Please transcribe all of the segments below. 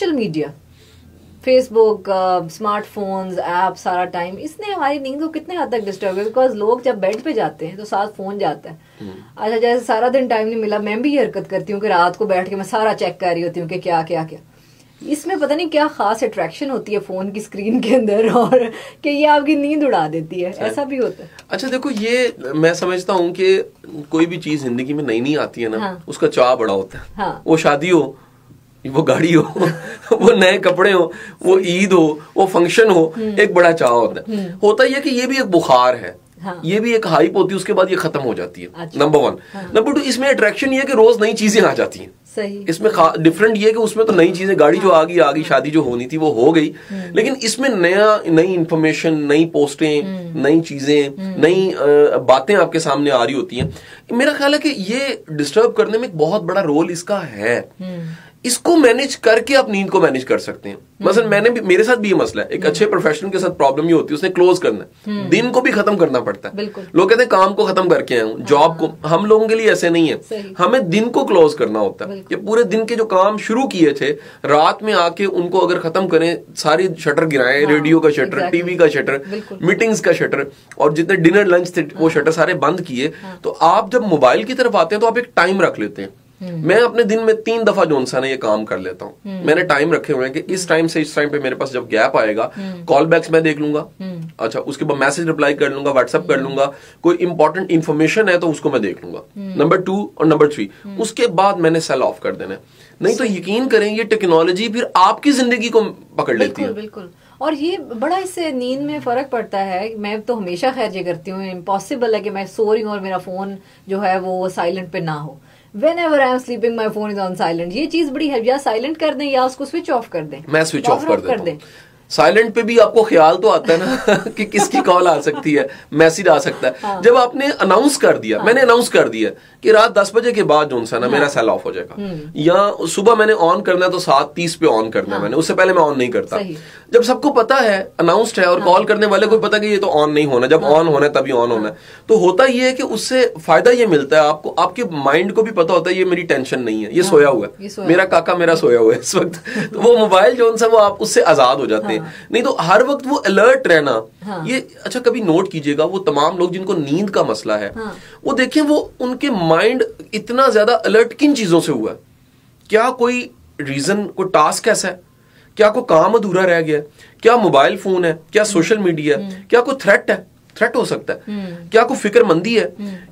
Social media, Facebook, smartphones, app, सारा time, इसने हमारी नींद को कितने हद तक डिस्टर्ब किया? बिकॉज लोग जब बेड पे जाते हैं तो साथ फोन जाता है। अच्छा, जैसे सारा दिन टाइम नहीं मिला, मैं भी ये हरकत करती हूँ कि रात को बैठ के मैं सारा चेक कर रही होती हूँ कि क्या क्या क्या। इसमें पता नहीं क्या खास अट्रैक्शन होती है फोन की स्क्रीन के अंदर, और कि ये आपकी नींद उड़ा देती है, ऐसा भी होता है। अच्छा देखो, ये मैं समझता हूँ कि कोई भी चीज जिंदगी में नई नई आती है ना, हाँ। उसका चाव बड़ा होता है। हाँ। वो शादी हो, वो गाड़ी हो, वो नए कपड़े हो, वो ईद हो, वो फंक्शन हो, एक बड़ा चाव होता है। होता ही है कि ये भी एक बुखार है। हाँ। ये भी एक हाइप होती है, उसके बाद ये खत्म हो जाती है। अच्छा। नंबर 1। हाँ। नंबर 2, इसमें अट्रैक्शन ये है कि रोज नई चीजें आ जाती हैं। सही। इसमें डिफरेंट ये है कि उसमें तो नई चीजें, गाड़ी जो आ गई, शादी जो होनी थी वो हो गई, लेकिन इसमें नई इंफॉर्मेशन, नई पोस्टें, नई चीजें, नई बातें आपके सामने आ रही होती हैं। मेरा ख्याल है कि ये डिस्टर्ब करने में एक बहुत बड़ा रोल इसका है। इसको मैनेज करके आप नींद को मैनेज कर सकते हैं। मसलन मेरे साथ भी ये मसला है। एक अच्छे प्रोफेशनल के साथ प्रॉब्लम ये होती है, उसने क्लोज करना है, दिन को भी खत्म करना पड़ता है। लोग कहते हैं काम को खत्म करके आए हूं, जॉब को। हम लोगों के लिए ऐसे नहीं है, हमें दिन को क्लोज करना होता है। ये पूरे दिन के जो काम शुरू किए थे, रात में आके उनको अगर खत्म करें, सारी शटर गिराएं, रेडियो का शटर, टीवी का शटर, मीटिंग्स का शटर, और जितने डिनर लंच थे वो शटर सारे बंद किए। तो आप जब मोबाइल की तरफ आते हैं तो आप एक टाइम रख लेते हैं। मैं अपने दिन में 3 दफा जो सा ये काम कर लेता हूँ। मैंने टाइम रखे हुए हैं कि इस टाइम से इस टाइम पे मेरे पास जब गैप आएगा, कॉल बैक्स मैं देख लूंगा। अच्छा, उसके बाद मैसेज रिप्लाई कर लूंगा, व्हाट्सएप कर लूंगा, कोई इंपॉर्टेंट इन्फॉर्मेशन है तो उसको मैं देख लूंगा। नंबर 2 और नंबर 3, उसके बाद मैंने सेल ऑफ कर देना है। नहीं तो यकीन करें, ये टेक्नोलॉजी फिर आपकी जिंदगी को पकड़ लेती है। बिल्कुल। और ये बड़ा इससे नींद में फर्क पड़ता है। मैं तो हमेशा खैर ये करती हूँ, इम्पॉसिबल है कि मैं सो रही हूँ और मेरा फोन जो है वो साइलेंट पे ना हो। Whenever I am sleeping, my phone is on silent. ये चीज बड़ी है, या साइलेंट कर दें या उसको स्विच ऑफ कर दें। मैं स्विच ऑफ कर देता हूं। साइलेंट पे भी आपको ख्याल तो आता है ना कि किसकी कॉल आ सकती है, मैसेज आ सकता है। हाँ। जब आपने अनाउंस कर दिया, हाँ। मैंने अनाउंस कर दिया कि रात 10 बजे के बाद जो सा ना मेरा सेल ऑफ हो जाएगा, या सुबह मैंने ऑन करना है तो 7:30 पे ऑन करना है मैंने, उससे पहले मैं ऑन नहीं करता। जब सबको पता है, अनाउंस्ड है, और कॉल करने वाले को पता कि ये तो ऑन नहीं होना, जब ऑन होना है तभी ऑन होना है, तो होता ये है कि उससे फायदा ये मिलता है आपको, आपके माइंड को भी पता होता है ये मेरी टेंशन नहीं है, ये सोया हुआ है, मेरा काका मेरा सोया हुआ है इस वक्त। तो वो मोबाइल जो सा वो आप उससे आजाद हो जाते हैं। नहीं तो हर वक्त वो अलर्ट रहना, ये अच्छा कभी नोट कीजिएगा, वो तमाम लोग जिनको नींद का मसला है, वो देखें वो उनके माइंड इतना ज्यादा अलर्ट किन चीजों से हुआ है। क्या कोई रीजन, कोई टास्क ऐसा है, क्या कोई काम अधूरा रह गया, क्या मोबाइल फोन है, क्या सोशल मीडिया है, क्या कोई थ्रेट है, थ्रेट हो सकता है, क्या कोई फिक्रमंदी है,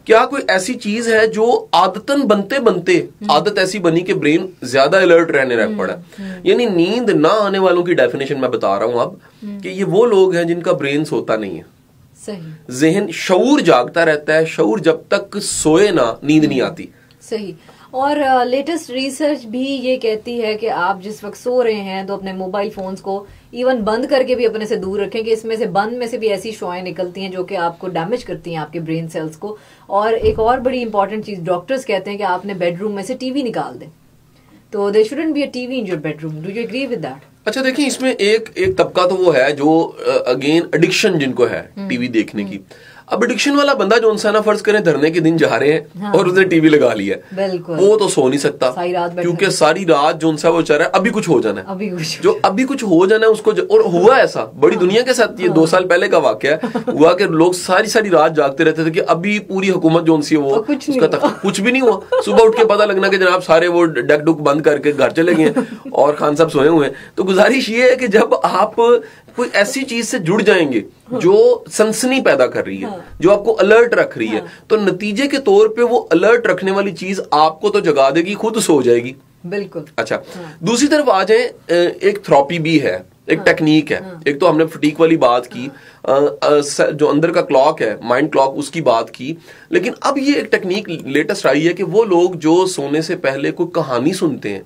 क्या कोई ऐसी चीज है जो आदतन बनते बनते आदत ऐसी बनी कि ब्रेन ज्यादा अलर्ट रहने लग पड़ा। यानी नींद ना आने वालों की डेफिनेशन मैं बता रहा हूं अब, कि ये वो लोग हैं जिनका ब्रेन सोता नहीं है। सही। ज़हन, शऊर जागता रहता है, शऊर जब तक सोए ना नींद नहीं आती। सही। और लेटेस्ट रिसर्च भी ये कहती है कि आप जिस वक्त सो रहे हैं तो अपने मोबाइल फोन्स को इवन बंद करके भी अपने से दूर रखें, कि इसमें से बंद में से भी ऐसी शुआएं निकलती हैं जो कि आपको डैमेज करती हैं, आपके ब्रेन सेल्स को। और एक और बड़ी इंपॉर्टेंट चीज, डॉक्टर्स कहते हैं कि आपने बेडरूम में से टीवी निकाल दें, तो there shouldn't be a TV in your bedroom. Do you agree with that? अच्छा देखिए, इसमें एक तबका तो वो है जो अगेन एडिक्शन जिनको है टीवी देखने की। अब एडिक्शन वाला बंदा जो इंसान, फर्ज करें धरने के दिन जा रहे हैं, हाँ। और उसने टीवी लगा लिया, वो तो सो नहीं सकता, क्योंकि सारी रात जो उनसा वो चाह रहा है अभी कुछ हो जाना है, अभी कुछ हो जाना है उसको। और हुआ ऐसा बड़ी दुनिया के साथ, ये 2 साल पहले का वाकया हुआ कि लोग सारी रात जागते रहते थे कि अभी पूरी हुकूमत जो उनसी वो कुछ भी नहीं हुआ। सुबह उठ के पता लगना कि जनाब सारे वो डक डुक बंद करके घर चले गए और खान साहब सोए हुए हैं। तो गुजारिश ये है कि जब आप कोई ऐसी चीज से जुड़ जाएंगे जो सनसनी पैदा कर रही है, जो आपको अलर्ट रख रही है, तो नतीजे के तौर पे वो अलर्ट रखने वाली चीज आपको तो जगा देगी, खुद सो जाएगी। बिल्कुल। अच्छा, दूसरी तरफ आ जाए, एक थेरेपी भी है, एक टेक्निक है। एक तो हमने फटीक वाली बात की, जो अंदर का क्लॉक है, माइंड क्लॉक, उसकी बात की। लेकिन अब ये एक टेक्निक लेटेस्ट आई है कि वो लोग जो सोने से पहले कोई कहानी सुनते हैं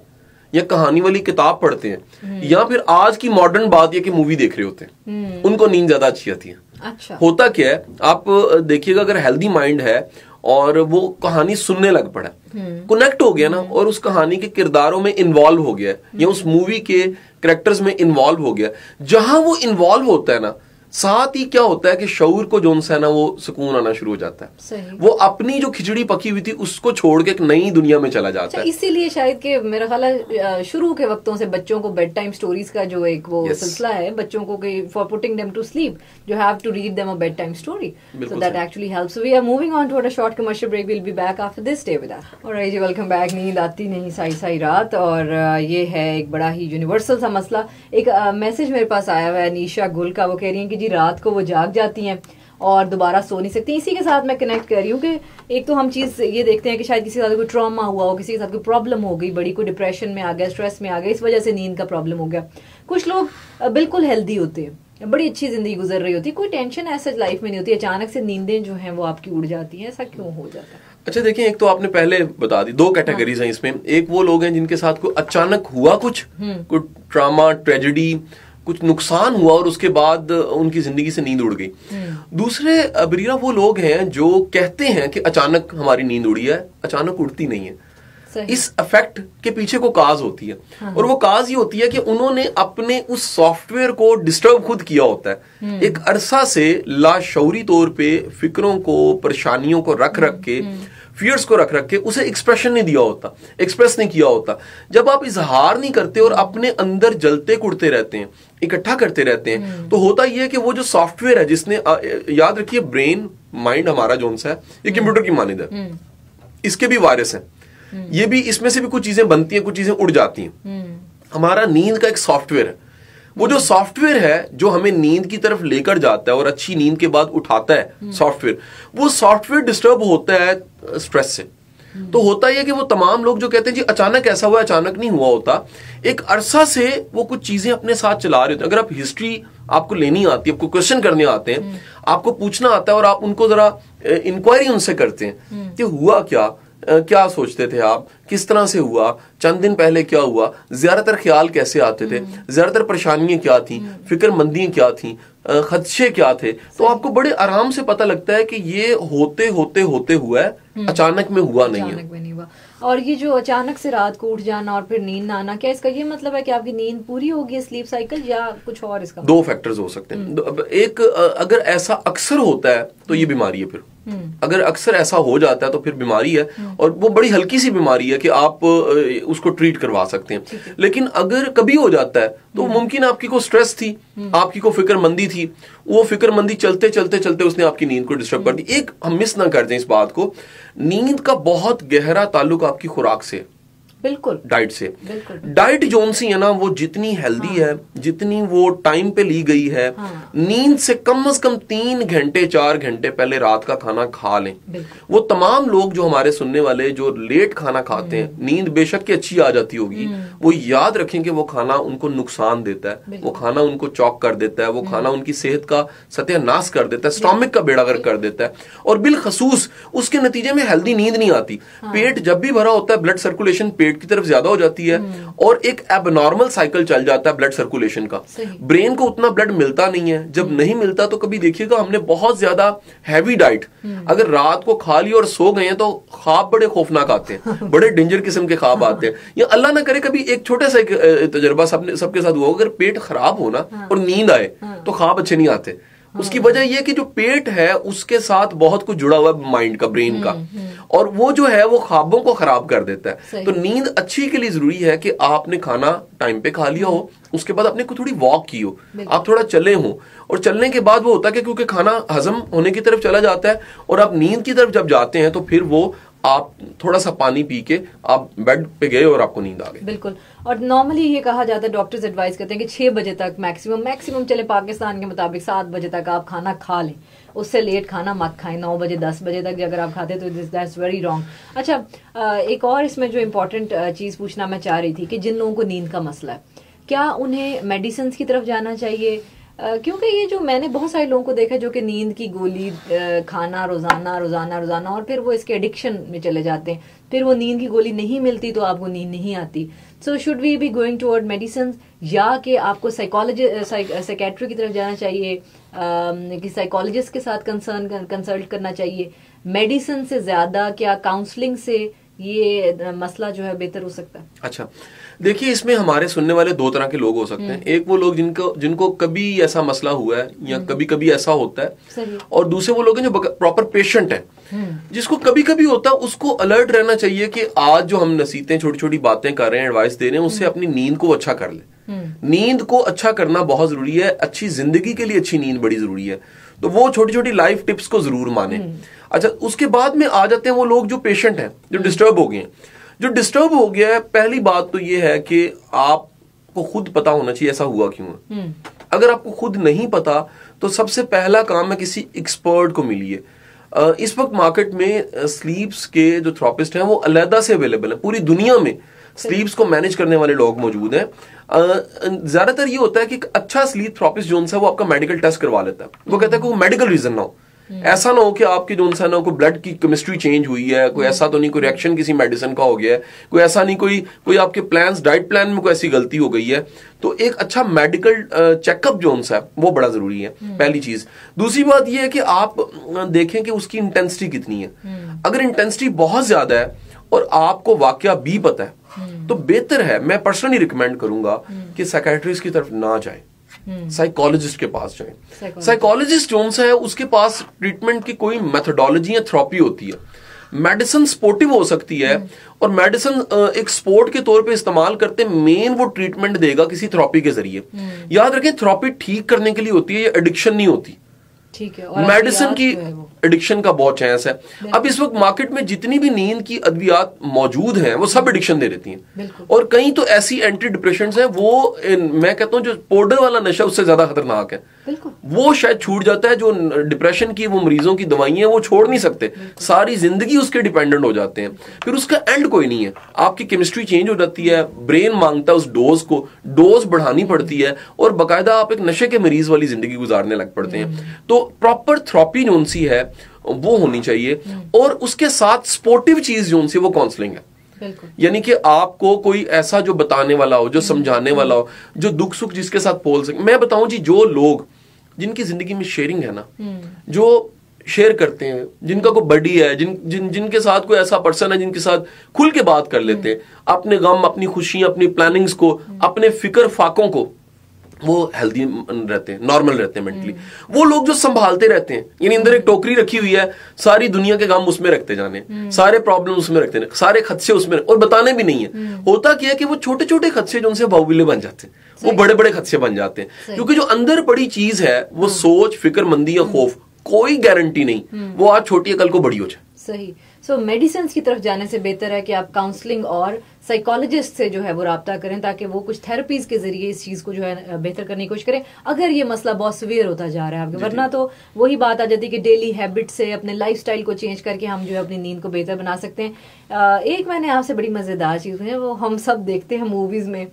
या कहानी वाली किताब पढ़ते हैं, या फिर आज की मॉडर्न बात यह कि मूवी देख रहे होते हैं, उनको नींद ज्यादा अच्छी आती है। अच्छा। होता क्या है, आप देखिएगा, अगर हेल्दी माइंड है और वो कहानी सुनने लग पड़ा, कनेक्ट हो गया ना, और उस कहानी के किरदारों में इन्वॉल्व हो गया, या उस मूवी के कैरेक्टर्स में इन्वॉल्व हो गया, जहां वो इन्वॉल्व होता है ना, साथ ही क्या होता है कि शऊर को जोन सा है ना वो सुकून आना शुरू हो जाता है। सही। वो अपनी जो खिचड़ी पकी हुई थी उसको छोड़ के एक नई दुनिया में चला जाता है। इसीलिए शायद कि मेरा ख्याल है शुरू के वक्तों से बच्चों को बेड टाइम स्टोरीज का जो एक वो सिलसिला है बच्चों को for putting them to sleep you have to read them a bed time story, so that actually helps. We are moving on to a short commercial break, will be back after this, stay with us. Alright जी, welcome back. नींद आती नहीं साई साई रात, और ये है एक बड़ा ही यूनिवर्सल सा मसला। एक मैसेज मेरे पास आया हुआ है निशा गुल का, वो कह रही है कि जी रात को वो जाग जाती हैं और दोबारा सो नहीं सकती। इसी के साथ मैं कनेक्ट कर रही हूँ कि एक तो हम चीज़ ये देखते हैं कि शायद किसी के साथ कोई ट्रॉमा हुआ हो, किसी के साथ कोई प्रॉब्लम हो गई बड़ी, कोई डिप्रेशन में आ गया, स्ट्रेस में आ गया, इस वजह से नींद का प्रॉब्लम हो गया। कुछ लोग बिल्कुल हेल्दी होते हैं, बड़ी अच्छी जिंदगी गुजर रही होती है, कोई टेंशन ऐसा लाइफ में नहीं होती, अचानक से नींदें जो हैं वो आपकी उड़ जाती हैं। ऐसा क्यों हो जाता है? अच्छा देखिए, एक तो आपने पहले बता दी, दो कैटेगरीज हैं इसमें। एक वो लोग हैं जिनके साथ कोई अचानक हुआ कुछ ट्रामा, ट्रेजेडी, कुछ नुकसान हुआ और उसके बाद उनकी जिंदगी से नींद उड़ गई। दूसरे बरीरा वो लोग हैं जो कहते हैं कि अचानक हमारी नींद उड़ी है, अचानक उड़ती नहीं है। इस इफेक्ट के पीछे को काज होती है। हाँ। और वो काज ये होती है कि उन्होंने अपने उस सॉफ्टवेयर को डिस्टर्ब खुद किया होता है। एक अरसा से लाशऊरी तौर पे फिक्रों को, परेशानियों को रख के, फियर्स को रख के उसे एक्सप्रेशन नहीं दिया होता, एक्सप्रेस नहीं किया होता। जब आप इजहार नहीं करते और अपने अंदर जलते कुड़ते रहते हैं, इकट्ठा करते रहते हैं, तो होता यह है कि वो जो सॉफ्टवेयर है जिसने, याद रखिए ब्रेन माइंड हमारा जोन सा है ये कंप्यूटर की मानिंद है, इसके भी वायरस है, ये भी, इसमें से भी कुछ चीजें बनती हैं, कुछ चीजें उड़ जाती हैं। हमारा नींद का एक सॉफ्टवेयर है। वो जो सॉफ्टवेयर है जो हमें नींद की तरफ लेकर जाता है और अच्छी नींद के बाद उठाता है सॉफ्टवेयर, वो सॉफ्टवेयर डिस्टर्ब होता है स्ट्रेस से। तो होता यह कि वो तमाम लोग जो कहते हैं जी अचानक ऐसा हुआ, अचानक नहीं हुआ होता, एक अरसा से वो कुछ चीजें अपने साथ चला रहे होते हैं। अगर आप हिस्ट्री आपको लेनी आती है, आपको क्वेश्चन करने आते हैं, आपको पूछना आता है और आप उनको जरा इंक्वायरी उनसे करते हैं कि हुआ क्या, क्या सोचते थे आप, किस तरह से हुआ, चंद दिन पहले क्या हुआ, ज्यादातर ख्याल कैसे आते थे, ज्यादातर परेशानियां क्या थी, फिक्रमंदियां क्या थी, खदशे क्या थे, तो आपको बड़े आराम से पता लगता है कि ये होते होते होते हुआ है, अचानक में हुआ नहीं है। अचानक में नहीं हुआ। और ये जो अचानक से रात को उठ जाना और फिर नींद ना आना, क्या इसका ये मतलब है कि आपकी नींद पूरी होगी, स्लीप साइकिल, या कुछ और इसका? दो फैक्टर्स हो सकते हैं। एक, अगर ऐसा अक्सर होता है तो ये बीमारी है। फिर अगर अक्सर ऐसा हो जाता है तो फिर बीमारी है, और वो बड़ी हल्की सी बीमारी है कि आप उसको ट्रीट करवा सकते हैं। लेकिन अगर कभी हो जाता है तो मुमकिन आपकी को स्ट्रेस थी, आपकी को फिक्रमंदी थी, वो फिक्रमंदी चलते चलते चलते उसने आपकी नींद को डिस्टर्ब कर दी। एक हम मिस ना कर दें इस बात को, नींद का बहुत गहरा ताल्लुक आपकी खुराक से, बिल्कुल, डाइट से। डाइट जोन सी है ना, वो जितनी हेल्दी है, जितनी वो टाइम पे ली गई है, नींद से कम 3 घंटे 4 घंटे पहले रात का खाना खा लें। वो तमाम लोग जो हमारे सुनने वाले जो लेट खाना खाते हैं, नींद बेशक की अच्छी आ जाती होगी, वो याद रखें कि वो खाना उनको नुकसान देता है, वो खाना उनको चौक कर देता है, वो खाना उनकी सेहत का सत्यानाश कर देता है, स्टोमिक का बेड़ा गर्क कर देता है, और बिलखसूस उसके नतीजे में हेल्दी नींद नहीं आती। पेट जब भी भरा होता है, ब्लड सर्कुलेशन पेट की तरफ ज्यादा हो जाती है, और एक एबनॉर्मल साइकिल चल जाता है ब्लड सर्कुलेशन का। ब्रेन को उतना ब्लड मिलता नहीं है, जब नहीं मिलता तो कभी देखिएगा हमने बहुत ज्यादा हैवी डाइट अगर रात को खा ली और सो गए हैं तो ख्वाब बड़े खौफनाक आते हैं, बड़े डेंजर किस्म के ख्वाब आते हैं। या अल्लाह ना करे कभी एक छोटा सा तजर्बा सबके साथ हुआ, अगर पेट खराब हो ना और नींद आए तो ख्वाब अच्छे नहीं आते। उसकी वजह यह कि जो पेट है उसके साथ बहुत कुछ जुड़ा हुआ है माइंड का, ब्रेन का, और वो जो है वो ख्वाबों को खराब कर देता है। तो नींद अच्छी के लिए जरूरी है कि आपने खाना टाइम पे खा लिया हो, उसके बाद अपने को थोड़ी वॉक की हो, आप थोड़ा चले हो, और चलने के बाद वो होता है कि क्योंकि खाना हजम होने की तरफ चला जाता है और आप नींद की तरफ जब जाते हैं तो फिर वो आप थोड़ा सा पानी पी के आप बेड पे गए और आपको नींद आ गई। बिल्कुल। और नॉर्मली ये कहा जाता है, डॉक्टर्स एडवाइस करते हैं कि 6 बजे तक मैक्सिमम चले, पाकिस्तान के मुताबिक 7 बजे तक आप खाना खा लें, उससे लेट खाना मत खाएं। 9 बजे 10 बजे तक अगर आप खाते तो दैट्स वेरी रॉन्ग। अच्छा, एक और इसमें जो इम्पोर्टेंट चीज पूछना मैं चाह रही थी कि जिन लोगों को नींद का मसला है, क्या उन्हें मेडिसिन की तरफ जाना चाहिए? क्योंकि ये जो मैंने बहुत सारे लोगों को देखा जो कि नींद की गोली खाना रोजाना और फिर वो इसके एडिक्शन में चले जाते हैं, फिर वो नींद की गोली नहीं मिलती तो आपको नींद नहीं आती। So should we be going toward medicine, या कि आपको साइकेट्री की तरफ जाना चाहिए, कि साइकोलॉजिस्ट के साथ कंसल्ट करना चाहिए मेडिसिन से ज्यादा, क्या काउंसलिंग से, ये मसला जो है बेहतर हो सकता है? अच्छा, देखिए इसमें हमारे सुनने वाले दो तरह के लोग हो सकते हैं। एक वो लोग जिनको कभी ऐसा मसला हुआ है या कभी कभी ऐसा होता है, और दूसरे वो लोग हैं जो प्रॉपर पेशेंट हैं, जिसको कभी कभी होता है। उसको अलर्ट रहना चाहिए कि आज जो हम नसीहतें, छोटी छोटी बातें कर रहे हैं, एडवाइस दे रहे हैं, उससे अपनी नींद को अच्छा कर ले। नींद को अच्छा करना बहुत जरूरी है, अच्छी जिंदगी के लिए अच्छी नींद बड़ी जरूरी है। तो वो छोटी छोटी लाइफ टिप्स को जरूर माने। अच्छा, उसके बाद में आ जाते हैं वो लोग जो पेशेंट हैं, जो डिस्टर्ब हो गए हैं। जो डिस्टर्ब हो गया है, पहली बात तो ये है कि आपको खुद पता होना चाहिए ऐसा हुआ क्यों है। अगर आपको खुद नहीं पता तो सबसे पहला काम है किसी एक्सपर्ट को मिलिए। इस वक्त मार्केट में स्लीप्स के जो थेरेपिस्ट हैं वो अलग से अवेलेबल है। पूरी दुनिया में स्लीप्स को मैनेज करने वाले लोग मौजूद हैं। ज्यादातर ये होता है कि अच्छा स्लीप थेरेपिस्ट जो है वो आपका मेडिकल टेस्ट करवा लेता है। वो कहता है कि वो मेडिकल रीजन ना हो, ऐसा ना हो कि आपकी जो है ना कोई ब्लड की केमिस्ट्री चेंज हुई है, कोई ऐसा तो नहीं, कोई रिएक्शन किसी मेडिसिन का हो गया है, कोई ऐसा नहीं, कोई आपके प्लान्स, डाइट प्लान में कोई ऐसी गलती हो गई है। तो एक अच्छा मेडिकल चेकअप जो है वो बड़ा जरूरी है, पहली चीज। दूसरी बात ये है कि आप देखें कि उसकी इंटेंसिटी कितनी है। अगर इंटेंसिटी बहुत ज्यादा है और आपको वाकया भी पता है तो बेहतर है, मैं पर्सनली रिकमेंड करूंगा कि साइकियाट्रिस्ट की तरफ ना जाए, साइकोलॉजिस्ट के पास जाएं। साइकोलॉजिस्ट जो है उसके पास ट्रीटमेंट की कोई मेथोडोलॉजी या थेरेपी होती है। मेडिसिन स्पोर्टिव हो सकती है और मेडिसिन एक स्पोर्ट के तौर पे इस्तेमाल करते, मेन वो ट्रीटमेंट देगा किसी थेरेपी के जरिए। याद रखें, थेरेपी ठीक करने के लिए होती है, ये एडिक्शन नहीं होती। ठीक है, और मेडिसिन की एडिक्शन का बहुत चांस है। अब इस वक्त मार्केट में जितनी भी नींद की अद्वियात मौजूद हैं वो सब एडिक्शन दे देती हैं, और कई तो ऐसी एंटी डिप्रेशेंट्स हैं वो मैं कहता हूं जो पाउडर वाला नशा उससे ज्यादा खतरनाक है। वो शायद छूट जाता है। जो डिप्रेशन की वो मरीजों की दवाइयां वो छोड़ नहीं सकते, सारी जिंदगी उसके डिपेंडेंट हो जाते हैं। फिर उसका एंड कोई नहीं है, आपकी केमिस्ट्री चेंज हो जाती है, ब्रेन मांगता है उस डोज को, डोज बढ़ानी पड़ती है और बाकायदा आप एक नशे के मरीज वाली जिंदगी गुजारने लग पड़ते हैं। तो प्रॉपर थेरेपी जो सी है वो होनी चाहिए, और उसके साथ स्पोर्टिव चीज जो सी वो काउंसलिंग है। यानी कि आपको कोई ऐसा जो बताने वाला हो, जो समझाने वाला हो, जो दुख सुख जिसके साथ बोल सके। मैं बताऊं जी, जो लोग जिनकी जिंदगी में शेयरिंग है ना, जो शेयर करते हैं, जिनका कोई बडी है, जिनके साथ कोई ऐसा पर्सन है जिनके साथ खुल के बात कर लेते हैं, अपने गम, अपनी खुशियां, अपनी प्लानिंग्स को, अपने फिक्र फाकों को, वो हेल्दी रहते हैं, नॉर्मल रहते हैं मेंटली। वो लोग जो संभालते रहते हैं, यानी अंदर एक टोकरी रखी हुई है, सारी दुनिया के काम उसमें रखते जाने, सारे प्रॉब्लम उसमें रखते हैं, सारे खदशे उसमें, और बताने भी नहीं है। होता क्या है कि वो छोटे छोटे खदशे जो उनसे बाहुबले बन जाते हैं, वो बड़े बड़े खदशे बन जाते हैं। क्योंकि जो अंदर पड़ी चीज है वो सोच, फिक्रमंदी या खौफ, कोई गारंटी नहीं वो आज छोटी है कल को बड़ी हो जाए। सही। सो मेडिसिन की तरफ जाने से बेहतर है कि आप काउंसलिंग और साइकोलॉजिस्ट से जो है वो राब्ता करें, ताकि वो कुछ थेरेपीज के जरिए इस चीज को जो है बेहतर करने की कोशिश करें, अगर ये मसला बहुत सीवियर होता जा रहा है आपके। वरना तो वही बात आ जाती है कि डेली हैबिट से, अपने लाइफस्टाइल को चेंज करके हम जो है अपनी नींद को बेहतर बना सकते हैं। एक मैंने आपसे बड़ी मजेदार चीज है, वो हम सब देखते हैं मूवीज में,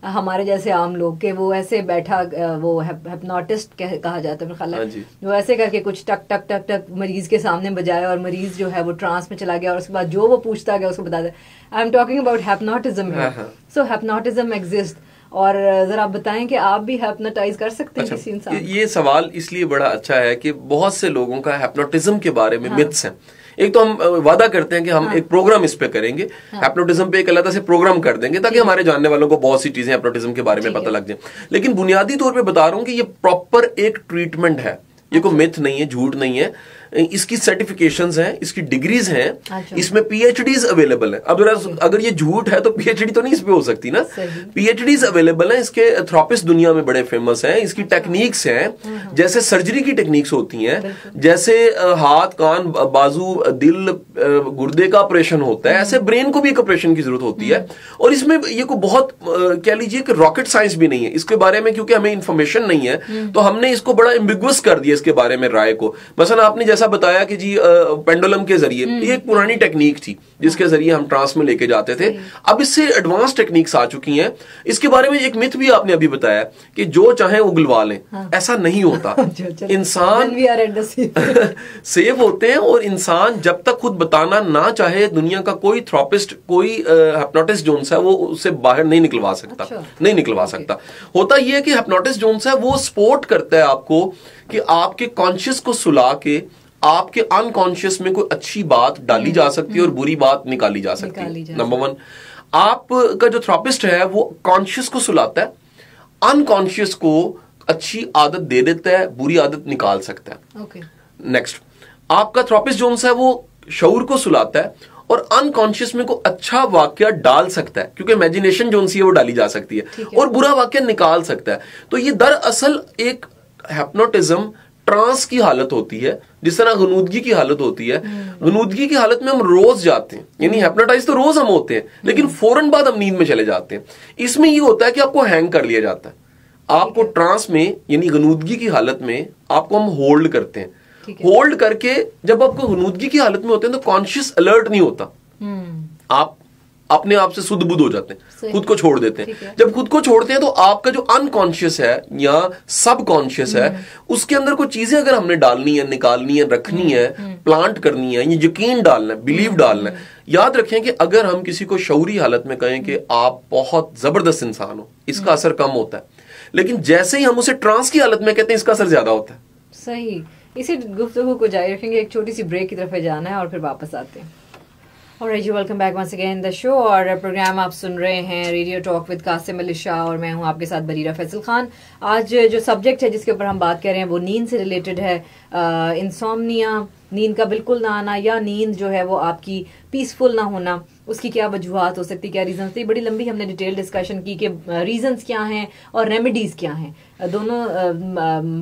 हमारे जैसे आम लोग के, वो ऐसे बैठा, वो हिप्नोटिस्ट कहा जाता है मेरे ख्याल है, वो ऐसे करके कुछ टक टक टक टक मरीज के सामने बजाया और मरीज जो है वो ट्रांस में चला गया, और उसके बाद जो वो पूछता गया उसको बता दे। I am talking about hypnotism. So hypnotism exist, और जरा आप बताएं कि आप भी हिप्नोटाइज कर सकते हैं किसी इंसान? ये सवाल इसलिए बड़ा अच्छा है कि बहुत से लोगों का हिप्नोटिज्म के बारे में मिथ्स हैं। एक तो हम वादा करते हैं कि हम एक प्रोग्राम इस पे करेंगे, हिप्नोटिज्म पे एक अलग से प्रोग्राम कर देंगे ताकि हमारे जानने वालों को बहुत सी चीजें हिप्नोटिज्म के बारे में पता लग जाए। लेकिन बुनियादी तौर पे बता रहा हूं कि ये प्रॉपर एक ट्रीटमेंट है, ये कोई मिथ नहीं है, झूठ नहीं है। इसकी सर्टिफिकेशंस हैं, इसकी डिग्रीज हैं, इसमें पीएचडीज अवेलेबल है। अब अगर ये झूठ है तो पीएचडी तो नहीं इस पे हो सकती ना। पीएचडीज अवेलेबल है, इसके थेरेपिस्ट दुनिया में बड़े फेमस हैं। इसकी टेक्निक्स हैं, जैसे सर्जरी की टेक्निक्स होती हैं, जैसे हाथ, कान, बाजू, दिल, गुर्दे का ऑपरेशन होता है, ऐसे ब्रेन को भी एक ऑपरेशन की जरूरत होती है। और इसमें ये को बहुत कह लीजिए कि रॉकेट साइंस भी नहीं है इसके बारे में, क्योंकि हमें इंफॉर्मेशन नहीं है तो हमने इसको बड़ा एम्बिगुअस कर दिया इसके बारे में राय को। मसलन आपने जैसा बताया कि जी पेंडुलम के जरिए, ये एक पुरानी टेक्निक थी जिसके जरिए हम ट्रांस में लेके जाते थे। अब इससे एडवांस टेक्निक्स आ चुकी हैं। इसके बारे में एक मिथ भी आपने अभी बताया कि जो चाहे उगलवा लें, ऐसा नहीं होता। इंसान सेफ होते हैं, और इंसान जब तक खुद बताना ना चाहे, दुनिया का कोई थेरेपिस्ट, कोई हिप्नोटिस्ट जोन्स है वो उससे बाहर नहीं निकलवा सकता। नहीं निकलवा सकता। होता यह है कि हिप्नोटिस्ट जोन्स है वो सपोर्ट करता है आपको कि आपके कॉन्शियस को सुला के आपके अनकॉन्शियस में कोई अच्छी बात डाली जा सकती है और बुरी बात निकाली जा सकती है। नंबर 1, आपका जो थेरेपिस्ट है वो कॉन्शियस को सुलाता है, अनकॉन्शियस को अच्छी आदत दे देता है, बुरी आदत निकाल सकता है। नेक्स्ट, आपका थेरेपिस्ट जो है वो शऊर को सुलाता है और अनकॉन्शियस में को अच्छा वाक्य डाल सकता है, क्योंकि इमेजिनेशन जो है वो डाली जा सकती है, और बुरा वाक्य निकाल सकता है। तो ये दरअसल एक हिप्नोटिज्म ट्रांस की हालत होती है, जिस तरह गनूदगी की हालत होती है। गनूदगी की हालत में हम रोज जाते हैं, यानी हिप्नोटाइज तो रोज हम होते हैं, लेकिन फौरन बाद हम नींद में चले जाते हैं। इसमें ये होता है कि आपको हैंग कर लिया जाता है, आपको ट्रांस में यानी गनूदगी की हालत में आपको हम होल्ड करते हैं। होल्ड करके जब आपको गनूदगी की हालत में होते हैं तो कॉन्शियस अलर्ट नहीं होता, आप अपने आप से सुध बुध हो जाते हैं, खुद को छोड़ देते हैं। जब खुद को छोड़ते हैं तो आपका जो अनकॉन्शियस है या सब कॉन्शियस है, उसके अंदर कोई चीजें अगर हमने डालनी है, निकालनी है, रखनी है, प्लांट करनी है, यकीन डालना है, बिलीव डालना है। याद रखें कि अगर हम किसी को शऊरी हालत में कहें कि आप बहुत जबरदस्त इंसान हो, इसका असर कम होता है, लेकिन जैसे ही हम उसे ट्रांस की हालत में कहते हैं इसका असर ज्यादा होता है। सही। इसी गुफ्तगू को जारी रखेंगे, एक छोटी सी ब्रेक की तरफ जाना है और फिर वापस आते हैं। ऑलराइट जी, welcome back once again the show. और प्रोग्राम आप सुन रहे हैं radio talk with Qasim Ali Shah और मैं हूं आपके साथ बरीरा फैसल खान। आज जो सब्जेक्ट है जिसके ऊपर हम बात कर रहे हैं वो नींद से रिलेटेड है। इंसोम्निया, नींद का बिल्कुल ना आना, या नींद जो है वो आपकी पीसफुल ना होना, उसकी क्या वजूहत हो सकती, क्या रीजंस थी। बड़ी लंबी हमने डिटेल डिस्कशन की कि रीजंस क्या हैं और रेमेडीज क्या हैं, दोनों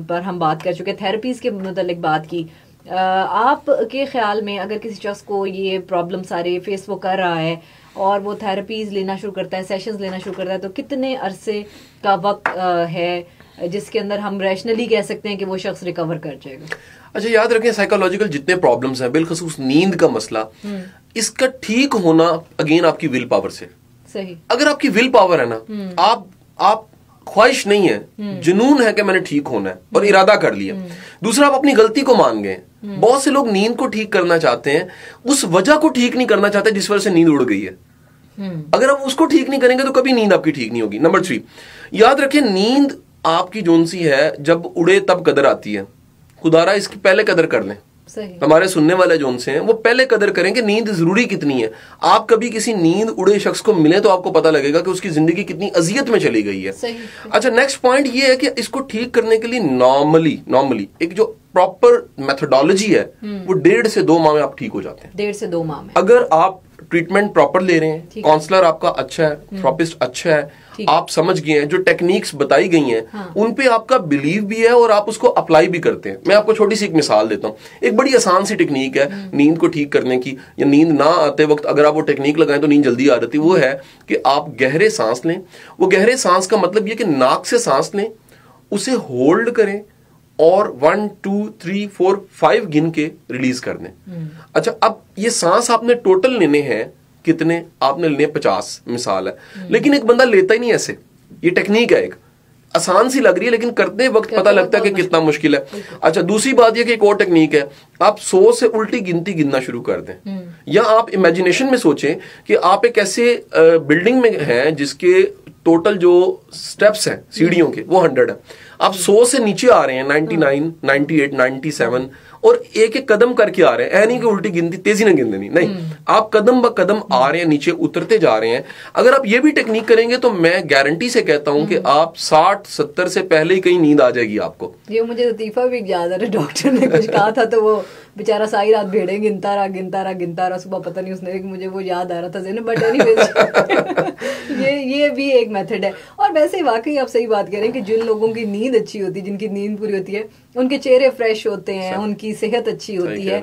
पर हम बात कर चुके। थेरेपीज के मुतालिक बात की। आप के ख्याल में अगर किसी शख्स को ये प्रॉब्लम सारे फेस वो कर रहा है और वो थेरेपीज लेना शुरू करता है, सेशंस लेना शुरू करता है, तो कितने अरसे का वक्त है जिसके अंदर हम रैशनली कह सकते हैं कि वो शख्स रिकवर कर जाएगा? अच्छा, याद रखें साइकोलॉजिकल जितने प्रॉब्लम्स हैं, बिलखसूस नींद का मसला, इसका ठीक होना अगेन आपकी विल पावर से। सही। अगर आपकी विल पावर है ना, आप ख्वाहिश नहीं है, जुनून है कि मैंने ठीक होना है और इरादा कर लिया। दूसरा, आप अपनी गलती को मान गए। बहुत से लोग नींद को ठीक करना चाहते हैं, उस वजह को ठीक नहीं करना चाहते जिस वजह से नींद उड़ गई है। अगर आप उसको ठीक नहीं करेंगे तो कभी नींद आपकी ठीक नहीं होगी। नंबर 3, याद रखें नींद आपकी जोन सी है, जब उड़े तब कदर आती है। खुदारा इसकी पहले कदर कर लें। हमारे सुनने वाले जोन से हैं वो पहले कदर करें कि नींद जरूरी कितनी है। आप कभी किसी नींद उड़े शख्स को मिले तो आपको पता लगेगा कि उसकी जिंदगी कितनी अजियत में चली गई है। अच्छा, नेक्स्ट पॉइंट ये है कि इसको ठीक करने के लिए नॉर्मली एक जो प्रॉपर मेथोडोलॉजी है वो 1.5 से 2 माह में आप ठीक हो जाते हैं। 1.5 से 2 माह में अगर आप ट्रीटमेंट प्रॉपर ले रहे हैं, काउंसलर आपका अच्छा है, थेरेपिस्ट अच्छा है, आप समझ गए हैं, जो टेक्निक्स बताई गई हैं उन पे आपका बिलीव भी है और आप उसको अप्लाई भी करते हैं। मैं आपको छोटी सी एक मिसाल देता हूँ। एक बड़ी आसान सी टेक्निक है नींद को ठीक करने की, या नींद ना आते वक्त अगर आप वो टेक्निक लगाएं तो नींद जल्दी आ जाती है। वो है कि आप गहरे सांस लें। वो गहरे सांस का मतलब ये कि नाक से सांस लें, उसे होल्ड करें और 1 2 3 4 5 गिन के रिलीज कर दें। अच्छा, अब ये सांस आपने टोटल लेने हैं कितने? आपने लेने 50 मिसाल है, लेकिन एक बंदा लेता ही नहीं ऐसे। ये टेक्निक है, एक आसान सी लग रही है लेकिन करते वक्त पता लगता है कि कितना मुश्किल है। अच्छा, दूसरी बात यह कि एक और टेक्निक है, आप 100 से उल्टी गिनती गिनना शुरू कर दें, या आप इमेजिनेशन में सोचें कि आप एक ऐसे बिल्डिंग में हैं जिसके टोटल जो स्टेप्स हैं सीढ़ियों के वो 100 है। आप 100 से नीचे आ रहे हैं, 99 98 97, और एक एक कदम करके आ रहे हैं। नहीं कि उल्टी गिनती तेजी में गिन देनी, नहीं, आप कदम ब कदम आ रहे हैं, नीचे उतरते जा रहे हैं। अगर आप ये भी टेक्निक करेंगे तो मैं गारंटी से कहता हूं कि आप 60-70 से पहले ही कहीं नींद आ जाएगी आपको। ये मुझे लतीफा भी याद है, डॉक्टर ने कुछ कहा था तो वो बेचारा सारी रात भेड़े गिनता रहा, सुबह पता नहीं उसने, मुझे वो याद आ रहा था, बट एनीवेज ये भी एक मेथड है। और वैसे ही वाकई आप सही बात कह रहे हैं कि जिन लोगों की नींद अच्छी होती है, जिनकी नींद पूरी होती है, उनके चेहरे फ्रेश होते हैं, उनकी सेहत अच्छी होती है।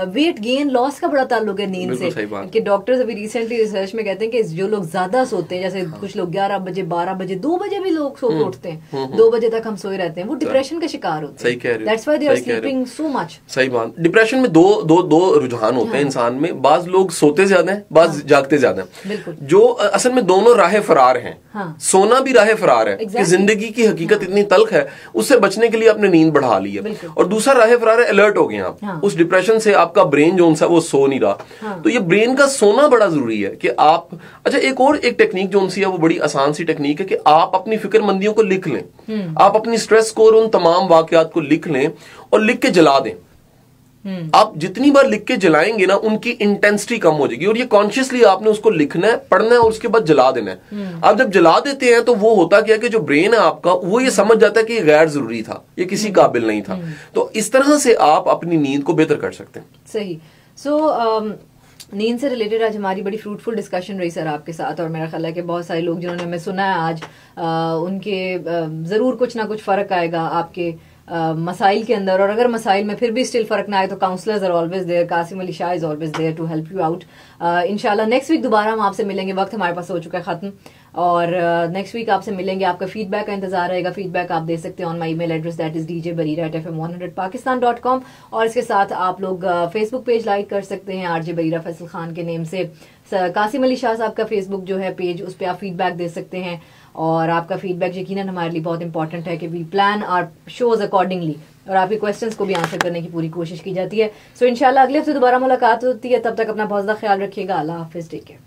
वेट गेन लॉस का बड़ा ताल्लुक है नींद से, कि डॉक्टर्स अभी रिसेंटली रिसर्च में कहते हैं कि जो लोग ज्यादा सोते हैं, जैसे कुछ लोग 11 बजे 12 बजे 2 बजे भी लोग सो के उठते हैं, 2 बजे तक हम सोए रहते हैं, वो डिप्रेशन का शिकार होते हैं। That's why they are sleeping so much. सही बात। डिप्रेशन में दो रुझान होते हैं इंसान में, बाज लोग सोते ज्यादा हैं, बाज जागते ज्यादा हैं। जो असल में दोनों राह फरार हैं। सोना भी राह फरार है कि जिंदगी की हकीकत इतनी तल्ख है, उससे बचने के लिए आपने नींद बढ़ा ली है। और दूसरा राह फरार है, अलर्ट हो गए आप उस डिप्रेशन से, आपका ब्रेन जो सा वो सो नहीं रहा। तो ये ब्रेन का सोना बड़ा जरूरी है कि आप। अच्छा, एक टेक्निक जो सी है वो बड़ी आसान सी टेक्निक है कि आप अपनी फिक्रमंदियों को लिख लें, आप अपनी स्ट्रेस को और उन तमाम वाकयात को लिख लें और लिख के जला दें। आप जितनी बार लिख के जलाएंगे ना, उनकी इंटेंसिटी कम हो जाएगी, और ये कॉन्शियसली आपने उसको लिखना है, पढ़ना है और उसके बाद जला देना है। आप जब जला देते हैं तो वो होता क्या कि जो ब्रेन है आपका वो ये समझ जाता है कि ये गैर जरूरी था, ये किसी काबिल नहीं था। तो इस तरह से आप अपनी नींद को बेहतर कर सकते हैं। सही। सो नींद से रिलेटेड आज हमारी बड़ी फ्रूटफुल डिस्कशन रही सर आपके साथ, और मेरा ख्याल है कि बहुत सारे लोग जिन्होंने हमें सुना है आज, उनके ज़रूर कुछ ना कुछ फ़र्क आएगा आपके मसाइल के अंदर। और अगर मसाइल में फिर भी स्टिल फ़र्क ना आए तो counsellors are always there, Qasim Ali Shah is always there to help you out. इंशाल्लाह नेक्स्ट वीक दोबारा हम आपसे मिलेंगे, वक्त हमारे पास हो चुका है ख़त्म, और नेक्स्ट वीक आपसे मिलेंगे। आपका फीडबैक का इंतजार रहेगा। फीडबैक आप दे सकते हैं on my email address, that is djbarira@fm100pakistan.com। और इसके साथ आप लोग फेसबुक पेज लाइक कर सकते हैं आरजे बरीरा फैसल खान के नेम से। कासिम अली शाह साहब का फेसबुक जो है पेज, उस पर आप फीडबैक दे सकते हैं, और आपका फीडबैक यकीनन हमारे लिए बहुत इंपॉर्टेंट है कि we plan our shows accordingly, और आपके क्वेश्चंस को भी आंसर करने की पूरी कोशिश की जाती है। सो इंशाल्लाह अगले हफ्ते दोबारा मुलाकात होती है, तब तक अपना बहुत ज़्यादा ख्याल रखिएगा। अल्लाह हाफिज़, टेक केयर।